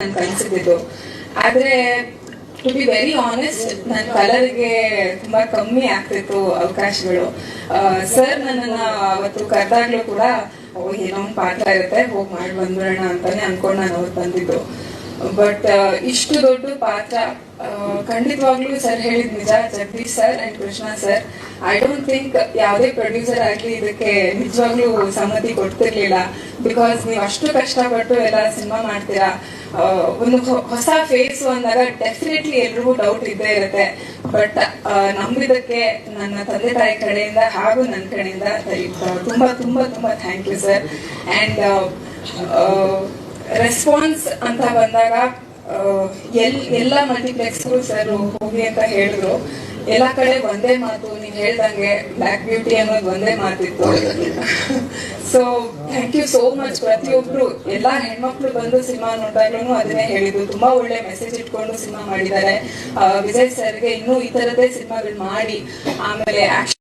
ನಾನು ಕನ್ಸಿದ್ದು. ಆದ್ರೆ to be very honest, ನನ್ನ ಕಲರ್ಗೆ ತುಂಬಾ ಕಮ್ಮಿ ಆಗ್ತಿತ್ತು ಅವಕಾಶಗಳು. ಸರ್ ನನ್ನನ್ನ ಅವತ್ತು ಕರೆದಾಗ್ಲೂ ಕೂಡ ಏನೋ ಒಂದು ಪಾತ್ರ ಇರುತ್ತೆ, ಹೋಗಿ ಮಾಡಿ ಬಂದ್ಬಿಡೋಣ ಅಂತಾನೆ ಅನ್ಕೊಂಡು ನಾನು ಅವತ್ತು ಬಂದಿದ್ದು. ಬಟ್ ಇಷ್ಟು ದೊಡ್ಡ ಪಾತ್ರ ಖಂಡಿತವಾಗ್ಲೂ ಸರ್ ಹೇಳಿದ್ ನಿಜ. Jagadish sir and Krishna sir, I don't think ಯಾವುದೇ ಪ್ರೊಡ್ಯೂಸರ್ ಆಗ್ಲಿ ಇದಕ್ಕೆ ನಿಜವಾಗ್ಲೂ ಸಮ್ಮತಿ ಕೊಡ್ತಿರ್ಲಿಲ್ಲ. ಬಿಕಾಸ್ ನೀವು ಅಷ್ಟು ಕಷ್ಟಪಟ್ಟು ಎಲ್ಲ ಸಿನಿಮಾ ಮಾಡ್ತೀರಾ, ಒಂದು ಹೊಸ ಫೇಸ್ ಅಂದಾಗ ಡೆಫಿನೆಟ್ಲಿ ಎಲ್ರಿಗೂ ಡೌಟ್ ಇದ್ದೇ ಇರುತ್ತೆ. ಬಟ್ ನಂಬಿದಕ್ಕೆ ನನ್ನ ತಂದೆ ತಾಯಿ ಕಡೆಯಿಂದ ಹಾಗೂ ನನ್ನ ಕಡೆಯಿಂದ ತುಂಬಾ ತುಂಬಾ ತುಂಬಾ thank you sir. And response ಅಂತ ಬಂದಾಗ ಎಲ್ಲ ಮಲ್ಟಿಪ್ಲೆಕ್ಸ್ಗೂ ಸರ್ ಹೋಗಿ ಅಂತ ಹೇಳಿದ್ರು. ಎಲ್ಲ ಕಡೆ ಒಂದೇ ಮಾತು, ನೀವು ಹೇಳ್ದಂಗೆ ಬ್ಲ್ಯಾಕ್ ಬ್ಯೂಟಿ ಅನ್ನೋದು ಒಂದೇ ಮಾತಿತ್ತು. So thank you so much. ಪ್ರತಿಯೊಬ್ರು ಎಲ್ಲಾ ಹೆಣ್ಮಕ್ಳು ಬಂದು ಸಿನಿಮಾ ನೋಡಿದಾಗ್ಲೂ ಅದನ್ನೇ ಹೇಳಿದ್ರು, ತುಂಬಾ ಒಳ್ಳೆ ಮೆಸೇಜ್ ಇಟ್ಕೊಂಡು ಸಿನಿಮಾ ಮಾಡಿದ್ದಾರೆ. ವಿಜಯ್ ಸರ್ಗೆ ಇನ್ನೂ ಈ ತರದೇ ಸಿನಿಮಾಗಳು ಮಾಡಿ ಆಮೇಲೆ